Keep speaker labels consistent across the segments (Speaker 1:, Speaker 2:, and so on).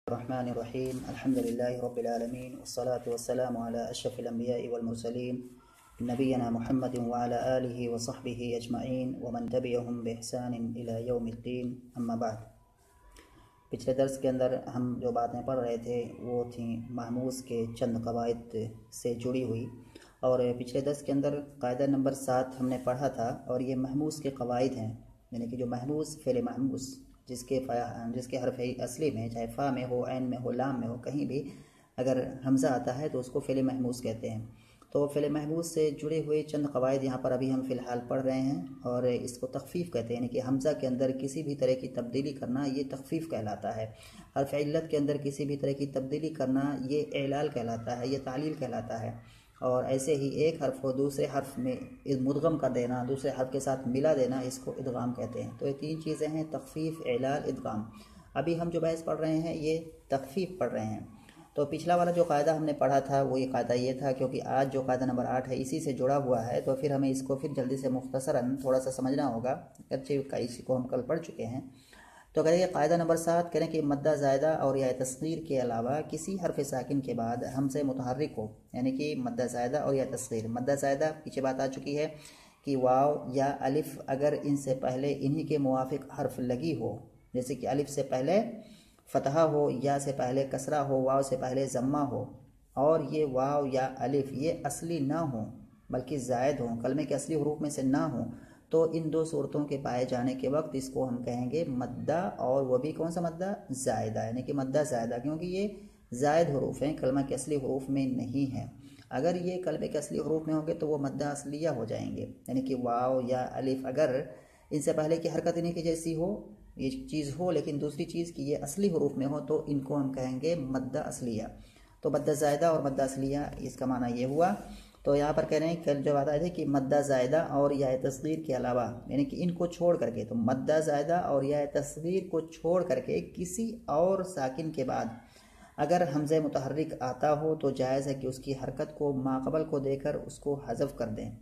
Speaker 1: रहमानिर्रहीम अल्हम्दुलिल्लाहि रब्बिल आलमीन वस्सलातु वस्सलामु अला अशरफिल अंबियाइ वल मुरसलीन नबियना मुहम्मदिन व अला आलिहि व सहबिहि अजमईन व मन तबिअहुम बिइहसानिन इला यौमिद्दीन अम्मा बाद। पिछले दर्स के अंदर हम जो बातें पढ़ रहे थे वो थी महमूस के चंद कवायद से जुड़ी हुई, और पिछले दर्स के अंदर कायदा नंबर 7 हमने पढ़ा था। और ये महमूस के कवायद हैं, यानी कि जो महमूस फ़ेल महमूस जिसके हरफ असली में, चाहे फ़ा में हो, ऐन में हो, लाम में हो, कहीं भी अगर हमज़ा आता है तो उसको फ़ेल महमूस कहते हैं। तो फ़ेल महमूस से जुड़े हुए चंद कवायद यहाँ पर अभी हम फ़िलहाल पढ़ रहे हैं, और इसको तख़फ़ीफ़ कहते हैं, यानी कि हमज़ा के अंदर किसी भी तरह की तब्दीली करना ये तख़फ़ीफ़ कहलाता है। हरफ इल्लत के अंदर किसी भी तरह की तब्दीली करना ये इलाल कहलाता है, ये तालील कहलाता है। और ऐसे ही एक हर्फ को दूसरे हर्फ में मुदगम कर देना, दूसरे हर्फ के साथ मिला देना, इसको इदगाम कहते हैं। तो ये तीन चीज़ें हैं, तख़फ़ीफ़, इलाल, इदगाम। अभी हम जो बहस पढ़ रहे हैं ये तख़फ़ीफ़ पढ़ रहे हैं। तो पिछला वाला जो कायदा हमने पढ़ा था वो ये कायदा ये था, क्योंकि आज जो कायदा नंबर 8 है इसी से जुड़ा हुआ है, तो फिर हमें इसको फिर जल्दी से मुख्तसरन थोड़ा सा समझना होगा। अच्छे का इसी को हम कल पढ़ चुके हैं। तो कह रहे हैं कायदा नंबर 7, कह रहे हैं कि मद्दा ज़ायदा और या तस्गीर के अलावा किसी हरफ साकिन के बाद हमसे मुतहर्रिक हो, यानी कि मद्दा ज़ायदा और या तस्गीर। मद्दा ज़ायदा पीछे बात आ चुकी है कि वाव या अलिफ अगर इनसे पहले इन्हीं के मुवाफिक हर्फ लगी हो, जैसे कि अलिफ से पहले फ़तहा हो, या से पहले कसरा हो, वाव से पहले ज़म्मा हो, और ये वाव या अलिफ ये असली ना हो बल्कि ज़ायद हो, कलमे के असली हुरूफ में से ना हो, तो इन दो सूरतों के पाए जाने के वक्त इसको हम कहेंगे मद्दा, और वह भी कौन सा मद्दा? ज़ायदा, यानी कि मद्दा ज़ायदा, क्योंकि ये ज़ायद हुरूफ हैं, कलमा के असली हुरूफ में नहीं है। अगर ये कलमे के असली हुरूफ में होंगे तो वो मद्दा असलिया हो जाएंगे, यानी कि वाव या अलिफ अगर इनसे पहले की हरकत इन्हीं की जैसी हो, ये चीज़ हो, लेकिन दूसरी चीज़ की ये असली हुरूफ में हो, तो इनको हम कहेंगे मद्दा असलिया। तो मद्दा ज़ायदा और मद्दा असलिया, इसका माना ये हुआ। तो यहाँ पर कह रहे हैं कल जो बात आए थे कि मद्दा ज़ायदा और या तस्गीर के अलावा, यानी कि इनको छोड़ करके, तो मद्दा ज़ायदा और या तस्गीर को छोड़ करके किसी और साकिन के बाद अगर हमज़े मुतहर्रिक आता हो तो जायज़ है कि उसकी हरकत को माक़बल को देकर उसको हज़फ कर दें।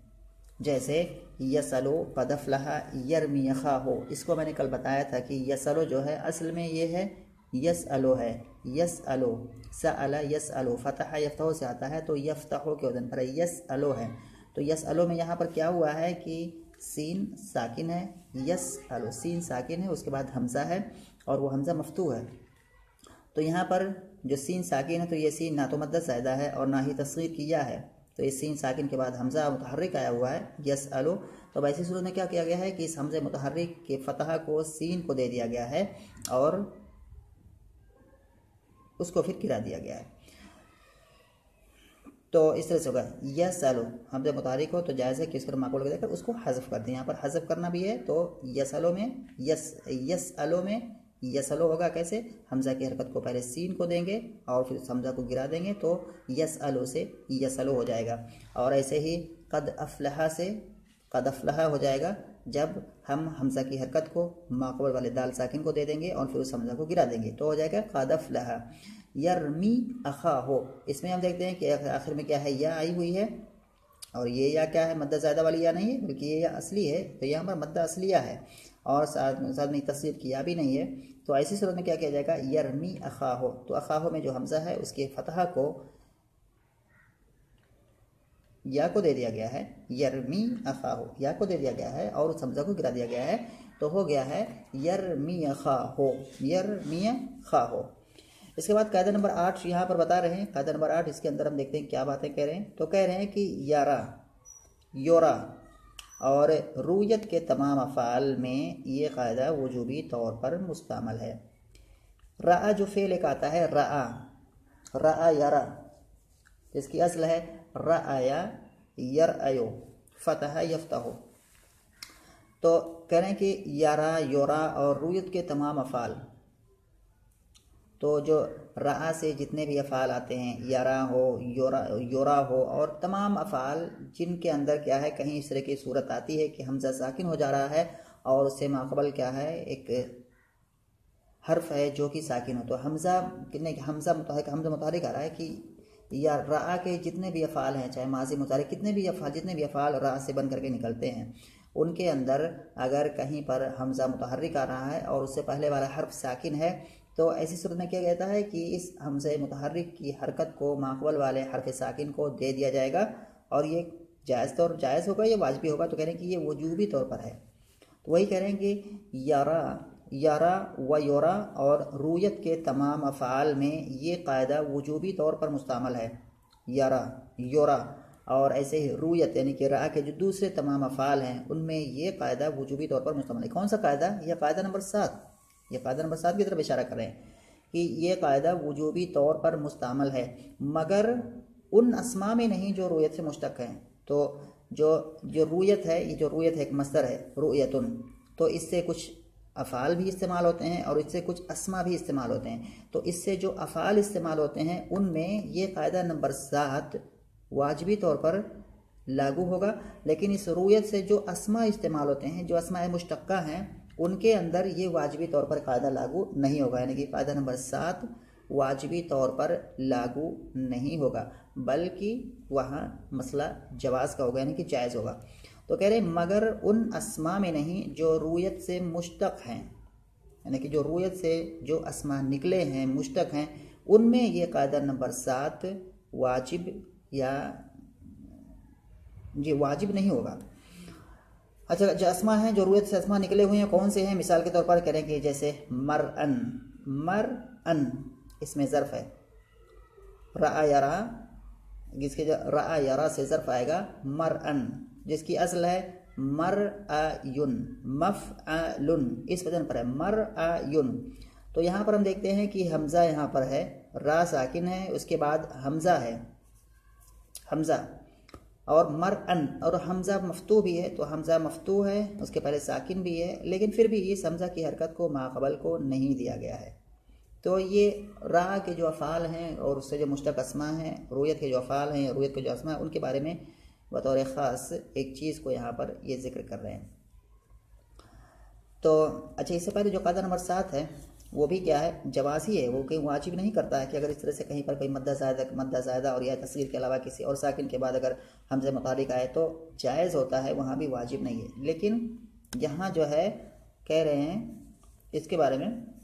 Speaker 1: जैसे यसलो कदफ़लहा यरमियखा हो, इसको मैंने कल बताया था कि यसलो जो है असल में ये है यसअलो है, यसअलो सअला यसअलो, फ़तह यफ्तह से आता है, तो यफ्तह के वज़न पर यसअलो है। तो यसअलो में यहाँ पर क्या हुआ है कि सीन साकिन है, यसअलो सीन साकिन है, उसके बाद हमज़ा है और वो हमज़ा मफ्तू है। तो यहाँ पर जो सीन साकिन है तो ये सीन ना तो मद्दा ज़ायदा है और ना ही तस्गीर किया है, तो इस सीन साकिन के बाद हमज़ा मुतहर्रिक आया हुआ है यसअलो। तो ऐसी सूरत में क्या किया गया है कि इस हमज़े मुतहर्रिक के फ़तह को सीन को दे दिया गया है और उसको फिर गिरा दिया गया है। तो इस तरह से होगा यसअलो, हमज़े मुतहर्रिक हो तो जायज़ है कि इस पर माक़ूल को देकर उसको हज़फ कर दें। यहाँ पर हज़फ करना भी है, तो यसअलो में यसअलो में यसअलो होगा कैसे? हमज़ा की हरकत को पहले सीन को देंगे और फिर हमज़ा को गिरा देंगे, तो यसअलो से यसअलो हो जाएगा। और ऐसे ही कद अफ़लहा से कद अफ़लहा हो जाएगा जब हम हमज़ा की हरकत को माक़बल वाले दाल साकिन को दे देंगे और फिर उस हमज़ा को गिरा देंगे, तो हो जाएगा कद अफ़लहा। यरमी अखा हो, इसमें हम देखते हैं कि आखिर में क्या है, या आई हुई है, और ये या क्या है? मद्दा ज़ायदा वाली या नहीं है, बल्कि ये या असली है, तो यहाँ पर मद्दा असलिया है और साथ में तस्गीर किया भी नहीं है। तो ऐसी सूरत में क्या किया जाएगा? यरमी अखाहो, तो अखाहो में जो हमज़ा है उसके फ़तह को या को दे दिया गया है, यरमी अखाहो या को दे दिया गया है और उस हमज़ा को गिरा दिया गया है, तो हो गया है यरमी अखाहो, यरमी अखाहो। इसके बाद कायदा नंबर 8 यहाँ पर बता रहे हैं। कायदा नंबर 8 इसके अंदर हम देखते हैं क्या बातें कह रहे हैं। तो कह रहे हैं कि यारा, योरा और रूयत के तमाम अफ़ाल में ये कायदा वजूबी तौर पर मुस्तअमल है। रआ जो फ़ेल एक आता है, रआ यारा, इसकी असल है रआया यरअयो, फ़तह यफ्तहो। तो कह रहे हैं कि यारा, योरा और रूयत के तमाम अफ़ाल, तो जो रआ से जितने भी अफ़ाल आते हैं, यारा हो, योरा हो, और तमाम अफ़ाल जिनके अंदर क्या है, कहीं इस तरह की सूरत आती है कि हमज़ा साकिन हो जा रहा है और उससे माक़बल क्या है, एक हर्फ है जो कि साकिन हो, तो हमज़ा मुतहर्रिक आ रहा है कि या रआ के जितने भी अफ़ाल हैं, चाहे माज़ी मुतारिक जितने भी अफ़ाल रआ से बन करके निकलते हैं, उनके अंदर अगर कहीं पर हमज़ा मुतहर्रिक आ रहा है और उससे पहले वाला हर्फ साकिन है, तो ऐसी सूरत में क्या कहता है कि इस हमज़े मुतहर्रिक की हरकत को माक़बल वाले हरफ साकिन को दे दिया जाएगा और ये जायज़ होगा या वाजिबी होगा। तो कह रहे हैं कि ये वजूबी तौर पर है। तो वही कह रहे हैं कि यारा व योरा और रूयत के तमाम अफ़ाल में ये कायदा वजूबी तौर पर मुस्तअमल है। यारा, योरा और ऐसे ही रूयत यानी कि रा के जो दूसरे तमाम अफ़ाल हैं उनमें ये कायदा वजूबी तौर पर मुस्तअमल है। कौन सा कायदा? यह कायदा नंबर 7। यह कायदा नंबर 7 की तरफ इशारा कर रहे हैं कि ये कायदा वजूबी तौर पर मुस्तअमल है, मगर उन अस्मा में नहीं जो रूयत से मुश्तक हैं। तो जो रूयत है, ये जो रूयत है एक मस्दर है रूयतुन, तो इससे कुछ अफ़ाल भी इस्तेमाल होते हैं और इससे कुछ अस्मा भी इस्तेमाल होते हैं। तो इससे जो अफ़ाल इस्तेमाल होते हैं उनमें ये कायदा नंबर 7 वाजिबी तौर पर लागू होगा, लेकिन इस रूयत से जो अस्मा इस्तेमाल होते हैं, जो अस्मा मुश्तक्का हैं, उनके अंदर ये वाजिबी तौर पर कायदा लागू नहीं होगा। यानी कि कायदा नंबर 7 वाजिबी तौर पर लागू नहीं होगा, बल्कि वहाँ मसला जवाज़ का होगा, यानी कि जायज़ होगा। तो कह रहे मगर उन अस्मा में नहीं जो रूयत से मुश्तक हैं, यानी कि जो रूयत से जो अस्मा निकले हैं, मुश्तक हैं, उनमें ये कायदा नंबर 7 वाजिब या जी वाजिब नहीं होगा। अच्छा, जो अस्मा हैं, जो रूयत से अस्मा निकले हुए हैं, कौन से हैं? मिसाल के तौर पर करें कि जैसे मरअन इसमें ज़र्फ़ है, रआ यारा, जिसके रआ यारा से ज़र्फ़ आएगा मरअन, जिसकी असल है मरअयुन, मफ़अलुन, इस वजन पर है मरअयुन। तो यहाँ पर हम देखते हैं कि हमज़ा यहाँ पर है, रा साकिन है, उसके बाद हमज़ा है, हमज़ा और मरअन, और हमज़ा मफ्तू भी है, तो हमज़ा मफ्तू है, उसके पहले साकिन भी है, लेकिन फिर भी इस हमज़ा की हरकत को माक़बल को नहीं दिया गया है। तो ये रा के जो अफ़ाल हैं और उससे जो मुश्तक अस्मा हैं, रूयत के जो अफ़ाल हैं, रूयत के जो अस्मा हैं, उनके बारे में बतौर ख़ास एक चीज़ को यहाँ पर ये ज़िक्र कर रहे हैं। तो अच्छा, इससे पहले जो कायदा नंबर 7 है वो भी क्या है? जवाज़ी है। वो कहीं वाजिब नहीं करता है कि अगर इस तरह से कहीं पर कोई मद्दा ज़ायदा और या तस्गीर के अलावा किसी और साकिन के बाद अगर हमज़े मुतारिक आए तो जायज़ होता है, वहाँ भी वाजिब नहीं है। लेकिन यहाँ जो है कह रहे हैं इसके बारे में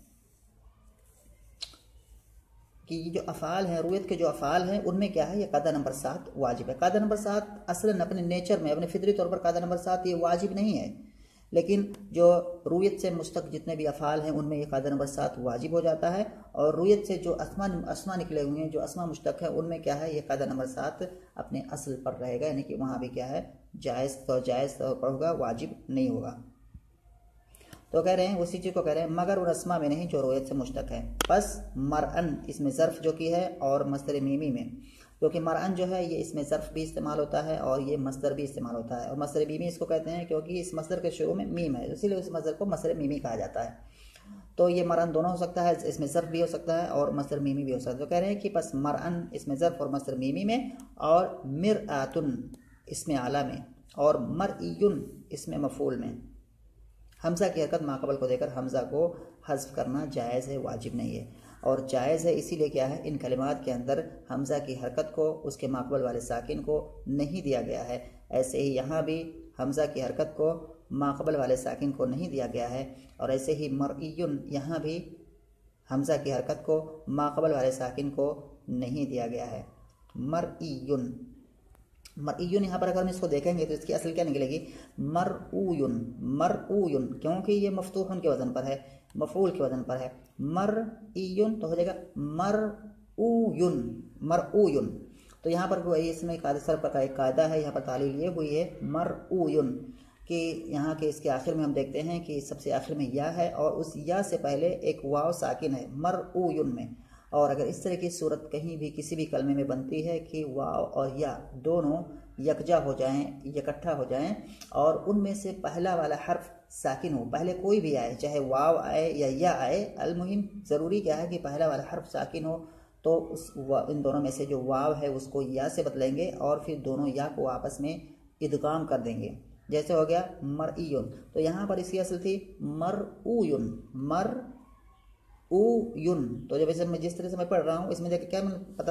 Speaker 1: कि ये जो अफ़ाल हैं, रूयत के जो अफ़ाल हैं, उनमें क्या है? ये कायदा नंबर 7 वाजिब है। कायदा नंबर 7 असलन अपने नेचर में, अपने फितरी तौर पर कायदा नंबर 7 ये वाजिब नहीं है, लेकिन जो रूयत से मुश्तक जितने भी अफ़ाल हैं उनमें ये कायदा नंबर 7 वाजिब हो जाता है। और रूयत से जो अस्मा निकले हुए हैं, जो अस्मा मुश्तक है, उनमें क्या है? ये कायदा नंबर 7 अपने असल पर रहेगा, यानी कि वहाँ भी क्या है? जायज़ तौर पर होगा, वाजिब नहीं होगा। तो कह रहे हैं उसी चीज़ को कह रहे हैं मगर उन अस्मा में नहीं जो रूयत से मुश्तक है। बस मरअन इसमें ज़र्फ़ जो की है और मस्दर मीमी में, क्योंकि मरअन जो है ये इसमें ज़र्फ़ भी इस्तेमाल होता है और ये मस्दर भी इस्तेमाल होता है। और मस्दर मीमी इसको कहते हैं क्योंकि इस मस्दर के शुरू में मीम है, इसीलिए उस मस्दर को मस्दर मीमी कहा जाता है। तो ये मरअन दोनों हो सकता है, इसमें ज़र्फ़ भी हो सकता है और मस्दर मीमी भी हो सकता है। तो कह रहे हैं कि बस मरअन इसमें ज़र्फ़ और मस्दर मीमी में, और मिरआतुन इसमें आला में, और मरइयुन इसमें मफ़ूल में हमज़ा की हरकत माक़बल को देकर हमज़ा को हज़्फ़ करना जायज़ है, वाजिब नहीं है। और जायज़ है इसीलिए क्या है? इन कलिमात के अंदर हमज़ा की हरकत को उसके माक़बल वाले साकिन को नहीं दिया गया है। ऐसे ही यहाँ भी हमज़ा की हरकत को माक़बल वाले साकिन को नहीं दिया गया है, और ऐसे ही मरइयुन यहाँ भी हमज़ा की हरकत को माक़बल वाले साकिन को नहीं दिया गया है। मरइयुन यहाँ पर अगर हम इसको देखेंगे तो इसकी असल क्या निकलेगी? मरऊयुन, क्योंकि ये मफतूहन के वज़न पर है, मफूल के वज़न पर है। मरइयुन तो हो जाएगा मरऊयुन। तो यहाँ पर वही इसमें सरफ का एक कायदा है, यहाँ पर तालील ये हुई है मरऊयुन कि यहाँ के इसके आखिर में हम देखते हैं कि सबसे आखिर में या है और उस या से पहले एक वाव साकिन है मरऊयुन में। और अगर इस तरह की सूरत कहीं भी किसी भी कलमे में बनती है कि वाव और या दोनों यकजा हो जाएं, इकट्ठा हो जाएं, और उनमें से पहला वाला हर्फ साकिन हो, पहले कोई भी आए, चाहे वाव आए या आए, अलमुहिम ज़रूरी क्या है कि पहला वाला हर्फ साकिन हो, तो इन दोनों में से जो वाव है उसको या से बदलेंगे और फिर दोनों या को आपस में इदगाम कर देंगे। जैसे हो गया मरइयुन, तो यहाँ पर इसकी असल थी मरऊयुन, मरऊयुन। तो जब इसे मैं जिस तरह से मैं पढ़ रहा हूँ इसमें देखिए क्या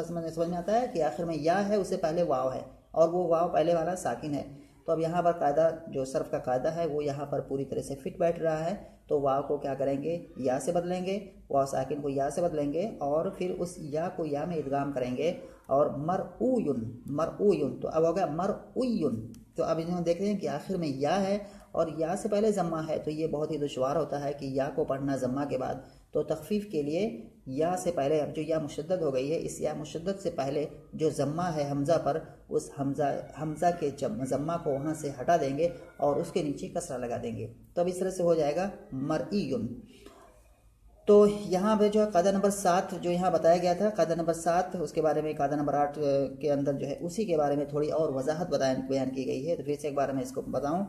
Speaker 1: समझ में आता है कि आखिर में या है, उससे पहले वाव है और वो वाव पहले वाला साकिन है। तो अब यहाँ पर कायदा जो सर्फ का कायदा है वो यहाँ पर पूरी तरह से फिट बैठ रहा है। तो वाव को क्या करेंगे, या से बदलेंगे, वाव साकिन को या से बदलेंगे और फिर उस या को या में इदगाम करेंगे और मरऊयुन, तो अब हो गया मरऊयुन। तो अब इन्हें देख रहे हैं कि आखिर में या है और या से पहले जम्मा है, तो ये बहुत ही दुश्वार होता है कि या को पढ़ना जम्मा के बाद। तो तखफीफ के लिए या से पहले, अब जो या मुशद्दद हो गई है, इस या मुशद्दद से पहले जो जम्मा है हमज़ा पर, उस हमज़ा के जम्मा को वहाँ से हटा देंगे और उसके नीचे कसरा लगा देंगे। तो अब इस तरह से हो जाएगा मरईयुन। तो यहाँ पे जो है कायदा नंबर 7 जो यहाँ बताया गया था, कायदा नंबर 7, उसके बारे में कायदा नंबर 8 के अंदर जो है उसी के बारे में थोड़ी और वजाहत बयान की गई है। तो फिर से एक बार मैं इसको बताऊँ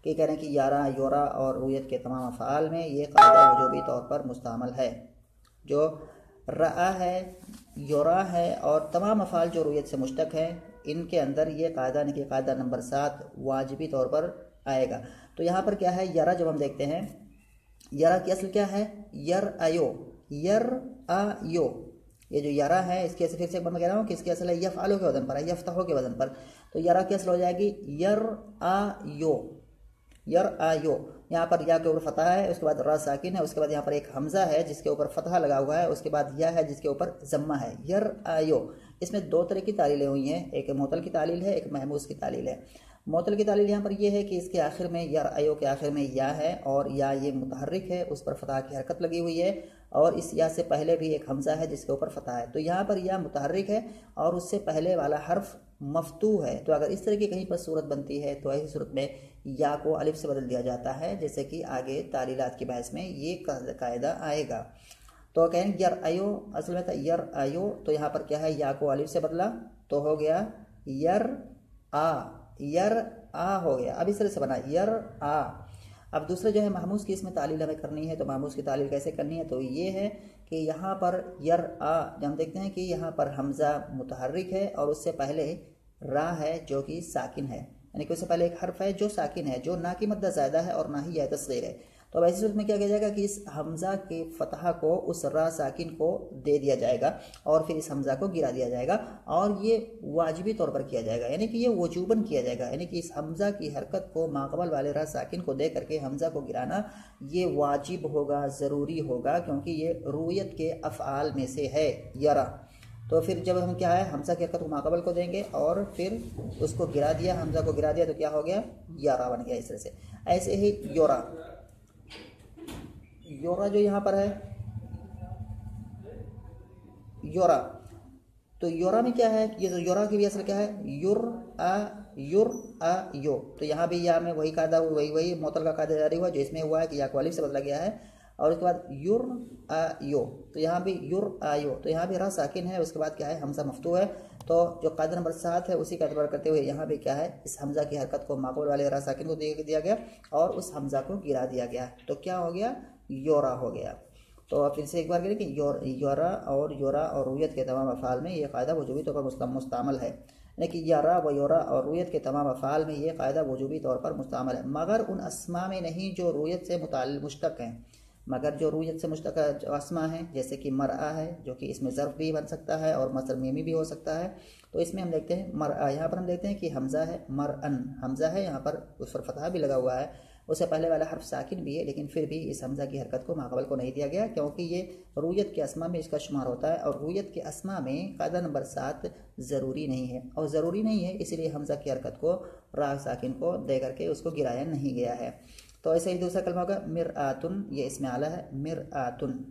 Speaker 1: कि कह रहे हैं कि यारा, योरा और रुयत के तमाम अफ़आल में ये कायदा वजूबी तौर पर मुस्तअमल है। जो रआ है, योरा है और तमाम अफ़आल जो रुयत से मुश्तक हैं, इनके अंदर ये कायदा यानी कि कायदा नंबर 7 वाजिबी तौर पर आएगा। तो यहाँ पर क्या है, यरा जब हम देखते हैं, यरा की असल क्या है, यर आयो, ये जो यरा है इसकी असल, फिर से एक बार मैं कह रहा हूँ कि इसकी असल है यफ़अलु के वजन पर है, यफ़तहु के वजन पर। तो यरा की असल हो जाएगी यर आयो। यहाँ पर या के ऊपर फतहा है, उसके बाद रा साकिन है, उसके बाद यहाँ पर एक हमज़ा है जिसके ऊपर फतहा लगा हुआ है, उसके बाद या है जिसके ऊपर जम्मा है, यर आयो। इसमें दो तरह की तालीलें हुई हैं, एक मुअत्तल की तालील है, एक महमूस की तालील है। मुअत्तल की तालील यहाँ पर यह है कि इसके आखिर में यर आयो के आखिर में या है और या ये मुतहर्रिक है, उस पर फतहा की हरकत लगी हुई है और इस या से पहले भी एक हमज़ा है जिसके ऊपर फतहा है। तो यहाँ पर या मुतहर्रिक है और उससे पहले वाला हर्फ मफ्तू है। तो अगर इस तरह की कहीं पर सूरत बनती है तो ऐसी सूरत में या को अलिफ से बदल दिया जाता है, जैसे कि आगे तालीलात की बहस में ये कायदा आएगा। तो कहें यर आयो, असल में था यर आयो, तो यहाँ पर क्या है, या को अलिफ से बदला तो हो गया यर आ हो गया। अब इस तरह से बना यर आ। अब दूसरा जो है महमूस की इसमें तालील हमें करनी है, तो महमूस की तालील कैसे करनी है, तो ये है कि यहाँ पर यर आ जब हम देखते हैं कि यहाँ पर हमज़ा मुतहर्रिक है और उससे पहले रा है जो कि साकिन है, यानी कि उससे पहले एक हर्फ है जो साकिन है, जो ना की मद्दा ज़्यादा है और ना ही यह तस्गीर है। तो अब ऐसी सूरत में क्या किया जाएगा कि इस हमज़ा के फतहा को उस रा साकिन को दे दिया जाएगा और फिर इस हमज़ा को गिरा दिया जाएगा और ये वाजिबी तौर पर किया जाएगा, यानी कि ये वजूबन किया जाएगा, यानी कि इस हमज़ा की हरकत को माक़बल वाले रा साकिन को दे करके हमज़ा को गिराना ये वाजिब होगा, ज़रूरी होगा, क्योंकि ये रुयत के अफ़आल में से है यरा। तो फिर जब हम क्या है हमज़ा की हरकत को माक़बल को देंगे और फिर उसको गिरा दिया, हमज़ा को गिरा दिया, तो क्या हो गया, यारा बन गया। इस तरह से ऐसे ही योरा जो यहाँ पर है योरा, तो योरा में क्या है, ये जो योरा की भी असल क्या है, युर आ यो। तो यहाँ भी या में वही कायदा, वही मुअत्तल का कायदा जारी हुआ जो इसमें हुआ है कि या को अलिफ से बदला गया है और उसके बाद युर आ यो, तो यहाँ भी युर आ यो, तो यहाँ भी रा साकिन है, उसके बाद क्या है हमज़ा मफ्तू है। तो जो कायदा नंबर 7 है उसी का एतबार करते हुए यहाँ भी क्या है, इस हमज़ा की हरकत को माक़बूल वाले रा साकिन को दे दिया गया और उस हमज़ा को गिरा दिया गया, तो क्या हो गया, योरा हो गया। तो अब फिर से एक बार करें कि योरा और रुयत के तमाम अफ़आल में ये कायदा वजूबी तौर पर मुस्तअमल है, यानी कि यारा व योरा और रुयत के तमाम अफ़आल में ये कायदा वजूबी तौर पर मुस्तअमल है, मगर उन अस्मा में नहीं जो रुयत से मुश्तक हैं, मगर जो रुयत से मुश्तक अस्मा है, जैसे कि मरआ है जो कि इसमें ज़र्फ़ भी बन सकता है और मसदर मीमी भी हो सकता है। तो इसमें हम देखते हैं मरआ, यहाँ पर हम देखते हैं कि हमज़ा है, मरअन हमज़ा है, यहाँ पर उस पर फतहा भी लगा हुआ है, उससे पहले वाला हर्फ साकिन भी है, लेकिन फिर भी इस हमज़ा की हरकत को माक़बल को नहीं दिया गया क्योंकि ये रुयत के अस्मा में इसका शुमार होता है और रुयत के अस्मा में कायदा नंबर 7 ज़रूरी नहीं है, और ज़रूरी नहीं है इसलिए हमज़ा की हरकत को रा साकिन को दे करके उसको गिराया नहीं गया है। तो ऐसे ही दूसरा कलमा होगा मिरआतुन, ये इसमें आला है मिरआतुन।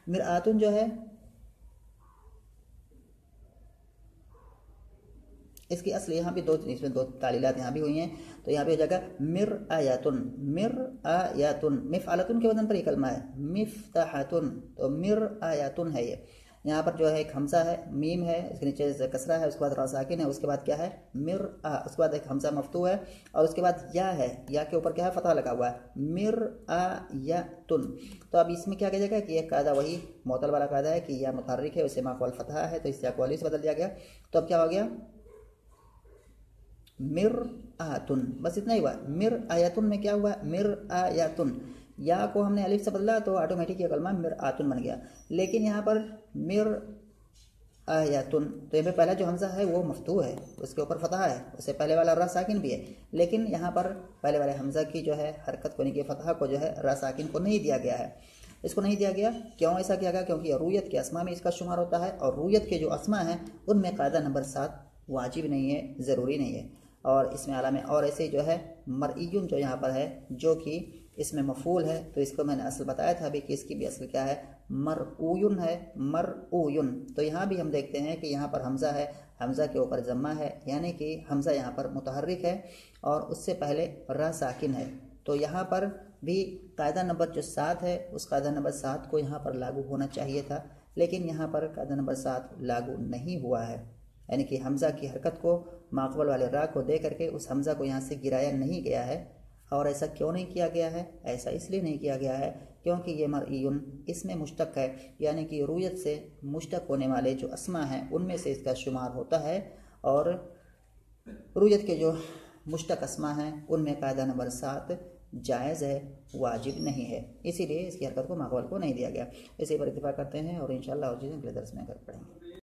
Speaker 1: मिरआतुन जो है इसकी असली यहाँ भी इसमें दो तालीलात यहाँ भी हुई हैं, तो यहाँ पे हो जाएगा मिरआयातुन, मिफ़अलतुन के वजन पर ये कलमा है, मिफ्ताहतुन, तो मिरआयातुन है ये। यहाँ पर जो है एक हमज़ा है, मीम है, इसके नीचे कसरा है, उसके बाद रा साकिन है, उसके बाद क्या है मिरआ, उसके बाद एक हमज़ा मफ्तू है और उसके बाद या है, या के ऊपर क्या है फतहा लगा हुआ है, मिरआयातुन। तो अब इसमें क्या कहा जाएगा कि एक कायदा वही मुअत्तल वाला कायदा है कि या मुतहर्रिक है, उसे माक़बल फतहा है, तो इस या को अलिफ से बदल दिया गया। तो अब क्या हो गया, मिरआतुन, बस इतना ही हुआ। मिरआयातुन में क्या हुआ, मिरआयातुन, या को हमने अलिफ से बदला तो ऑटोमेटिक ये कलमा मिरआतुन बन गया, लेकिन यहाँ पर आयतुन, तो यहाँ पे पहला जो हमजा है वो मफ्तू है, उसके ऊपर फतहा है, उससे पहले वाला रा साकिन भी है, लेकिन यहाँ पर पहले वाले हमजा की जो है हरकत को नहीं किया, फतहा को जो है रा साकिन को नहीं दिया गया है। इसको नहीं दिया गया, क्यों ऐसा किया गया? क्योंकि रूयत के अस्मा में इसका शुमार होता है, और रूयत के जो अस्मा हैं उनमें कायदा नंबर 7 वाजिब नहीं है, ज़रूरी नहीं है। और इसमें आला में और ऐसे जो है मरईयुन जो यहाँ पर है, जो कि इसमें मफूल है, तो इसको मैंने असल बताया था अभी कि इसकी भी असल क्या है, मरऊयुन है, मरऊयुन। तो यहाँ भी हम देखते हैं कि यहाँ पर हमज़ा है, हमज़ा के ऊपर जम्मा है, यानी कि हमज़ा यहाँ पर मुतहर्रिक है और उससे पहले रा साकिन है। तो यहाँ पर भी कायदा नंबर जो 7 है उस कायदा नंबर 7 को यहाँ पर लागू होना चाहिए था, लेकिन यहाँ पर कायदा नंबर 7 लागू नहीं हुआ है, यानी कि हमज़ा की हरकत को माक़बल वाले रा को दे करके उस हमज़ा को यहाँ से गिराया नहीं गया है। और ऐसा क्यों नहीं किया गया है? ऐसा इसलिए नहीं किया गया है क्योंकि ये मरईयुन इसमें मुश्तक है, यानी कि रूयत से मुश्तक होने वाले जो अस्मा हैं उनमें से इसका शुमार होता है, और रूयत के जो मुश्तक अस्मा हैं उनमें कायदा नंबर 7 जायज़ है, वाजिब नहीं है, इसीलिए इसकी हरकत को माक़बल को नहीं दिया गया। इसी पर इत्तिफ़ाक़ करते हैं और इंशाअल्लाह और चीज़ें अगले दर्स में कर पढ़ेंगे।